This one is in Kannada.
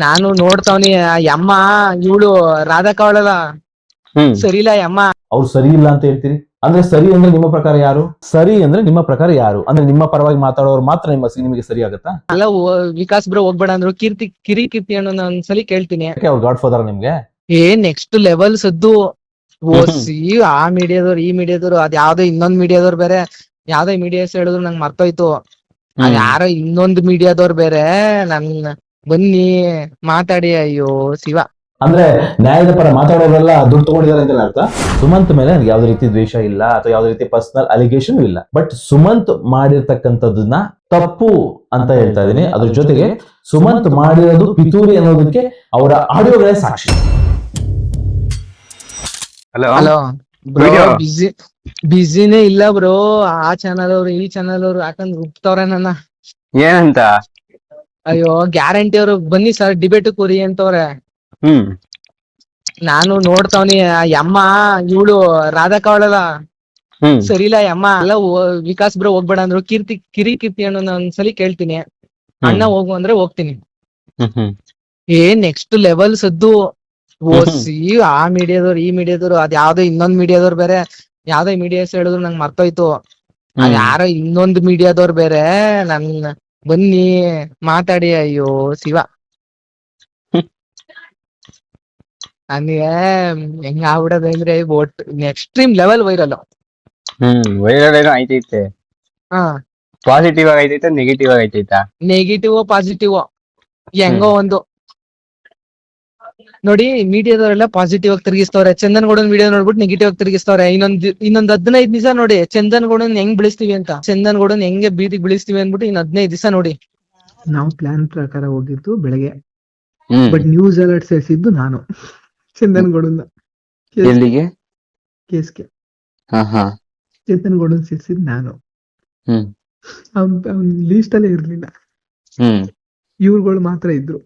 ನಾನು ನೋಡ್ತಾವ್ನಿ ಯಮ್ಮ ಇವಳು ರಾಧಕ್ಕ ಅವಳಲ್ಲ ಹ್ಮ್ ಸರಿಲ್ಲ ಯಮ್ಮ. ಅವ್ರು ಸರಿ ಇಲ್ಲ ಅಂತ ಹೇಳ್ತೀರಿ ಅಂದ್ರೆ ಸರಿ ಅಂದ್ರೆ ನಿಮ್ಮ ಪ್ರಕಾರ ಯಾರು? ಸರಿ ಅಂದ್ರೆ ನಿಮ್ಮ ಪ್ರಕಾರ ಯಾರು? ಅಂದ್ರೆ ನಿಮ್ಮ ಪರವಾಗಿ ಮಾತಾಡೋರು ಮಾತ್ರ ನಿಮಗೆ ಸರಿ ಆಗುತ್ತಾ? ಅಲ್ಲ ವಿಕಾಸ್ ಬ್ರೋ ಹೋಗ್ಬೇಡ ಅಂದ್ರು. ಕೀರ್ತಿ ಅಣ್ಣ ಒಂದ್ಸಲಿ ಕೇಳ್ತೀನಿ. ಅವ್ರು ಗಾಡ್ ಫಾದರ್ ನಿಮ್ಗೆ? ನೆಕ್ಸ್ಟ್ ಲೆವೆಲ್ ಸದ್ದು ಓಸಿ ಆ ಮೀಡಿಯಾದವ್ರು ಈ ಮೀಡಿಯಾದವ್ರು ಅದ್ ಯಾವ್ದೋ ಇನ್ನೊಂದ್ ಮೀಡಿಯಾದವ್ರು ಬೇರೆ ಯಾವ್ದೋ ಮೀಡಿಯಾಸ್ ಹೇಳಿದ್ರು ನಂಗೆ ಮರ್ತೋಯ್ತು. ಅದ್ ಯಾರೋ ಇನ್ನೊಂದು ಮೀಡಿಯಾದವ್ರು ಬೇರೆ ನನ್ ಬನ್ನಿ ಮಾತಾಡಿ. ಅಯ್ಯೋ ಶಿವ. ಅಂದ್ರೆ ನ್ಯಾಯದ ಪರ ಮಾತಾಡೋರೆಲ್ಲ ದುಡ್ಡು ತಗೊಂಡಿದ್ದಾರೆ ಅಂತ ಅರ್ಥ. ಸುಮಂತ್ ಮೇಲೆ ನನಗೆ ಯಾವ್ದೇ ರೀತಿ ದ್ವೇಷ ಇಲ್ಲ ಅಥವಾ ಯಾವ್ದೇ ರೀತಿ ಪರ್ಸನಲ್ ಅಲಿಗೇಷನ್ ಇಲ್ಲ. ಬಟ್ ಸುಮಂತ್ ಮಾಡಿರ್ತಕ್ಕಂಥದ್ದನ್ನ ತಪ್ಪು ಅಂತ ಹೇಳ್ತಾ ಇದೀನಿ. ಅದ್ರ ಜೊತೆಗೆ ಸುಮಂತ್ ಮಾಡಿರೋದು ಪಿತೂರಿ ಅನ್ನೋದಕ್ಕೆ ಅವರ ಆಡಿಯೋಗಳೇ ಸಾಕ್ಷಿ. ಹಲೋ ಬ್ರೋ, ಬಿಸಿನೇ ಇಲ್ಲ ಬ್ರೋ. ಆ ಚಾನಲ್ ಅವ್ರು ಈ ಚಾನಲ್ ಅವ್ರು ಯಾಕಂದ್ರೆ ರುಬ್ತವ್ರೆ ನನ್ನ. ಏನಂತ? ಅಯ್ಯೋ ಗ್ಯಾರಂಟಿ ಅವ್ರು ಬನ್ನಿ ಸರ್ ಡಿಬೇಟ್ ಕೂರಿ ಅಂತವ್ರೆ. ನಾನು ನೋಡ್ತಾವ್ನಿ ಯಮ್ಮ ಇವಳು ರಾಧಕ್ಕ ಅವಳಲ್ಲ ಸರಿಲ್ಲ ಯಮ್ಮ. ಅಲ್ಲ ವಿಕಾಸ್ ಬ್ರೋ ಹೋಗ್ಬೇಡ ಅಂದ್ರು. ಕೀರ್ತಿ ಅಣ್ಣ ಒಂದ್ಸಲಿ ಕೇಳ್ತೀನಿ. ಅಣ್ಣ ಹೋಗು ಅಂದ್ರೆ ಹೋಗ್ತೀನಿ. ನೆಕ್ಸ್ಟ್ ಲೆವೆಲ್ ಸದ್ದು ಓಸಿ ಆ ಮೀಡಿಯಾದವ್ರು ಈ ಮೀಡಿಯಾದವ್ರು ಅದ್ ಯಾವ್ದೋ ಇನ್ನೊಂದ್ ಮೀಡಿಯಾದವ್ರು ಬೇರೆ ಯಾವ್ದೋ ಮೀಡಿಯಾಸ್ ಹೇಳಿದ್ರು ನಂಗೆ ಮರ್ತೋಯ್ತು. ಅದ್ ಯಾರೋ ಇನ್ನೊಂದ್ ಮೀಡಿಯಾದವ್ರು ಬೇರೆ ನನ್ ಬನ್ನಿ ಮಾತಾಡಿ. ಅಯ್ಯೋ ಶಿವ. ನನಗೆ ಹೆಂಗ ಆಗ್ಬಿಡೋದು ಅಂದ್ರೆ ಒಟ್ಟು ಎಕ್ಸ್ಟ್ರೀಮ್ ಲೆವೆಲ್ ವೈರಲ್. ವೈರಲ್ ಏನೋ ಆಯ್ತೈತೆ. ಹಾ ಪಾಸಿಟಿವ್ ಆಗಿ ಐತೈತೆ, ನೆಗೆಟಿವ್ ಆಗಿ ಐತೈತಾ? ನೆಗೆಟಿವ್ ಪಾಸಿಟಿವ್ ಹೆಂಗೋ ಒಂದು ನೋಡಿ. ಮೀಡಿಯಾದವರೆಲ್ಲ ಪಾಸಿಟಿವ್ ಆಗಿ ತಿರುಗಿಸ್ತವ್ರೆ. ಚಂದನ್ ಗೌಡನ್ ವಿಡಿಯೋ ನೋಡ್ಬಿಟ್ಟು ನೆಗೆಟಿವ್ ಆಗಿ ತಿರುಗಿಸ್ತವ್ರೆ. ಇನ್ನೊಂದ್ 15 ದಿವಸ ನೋಡಿ ಚಂದನ್ ಗೌಡನ್ ಹೆಂಗ್ ಬೆಳೆಸ್ತೀವಿ ಅಂತ. ಚಂದನ್ ಗೌಡನ್ ಹೆಂಗೆ ಬೀದಿಗೆ ಬೆಳೆಸ್ತೀವಿ ಅನ್ಬಿಟ್ಟು 15 ದಿವಸ ನೋಡಿ. ನಾವು ಪ್ಲಾನ್ ಪ್ರಕಾರ ಹೋಗಿದ್ದು ಬೆಳಗ್ಗೆ, ಬಟ್ ನ್ಯೂಸ್ ಅಲರ್ಟ್ ಸೇರಿಸಿದ್ದು ನಾನು ಚಂದನ್ ಗೌಡನ್ನ ಎಲ್ಲಿಗೆ? ಕೇಸ್ಗೆ. ಚಂದನ್ ಗೌಡನ್ ಸೇರಿಸಿದ್ ನಾನು. ಅವ್ನ್ ಲೀಸ್ಟ್ ಅಲ್ಲೇ ಇರ್ಲಿಲ್ಲ, ಇವ್ರುಗಳು ಮಾತ್ರ ಇದ್ರು.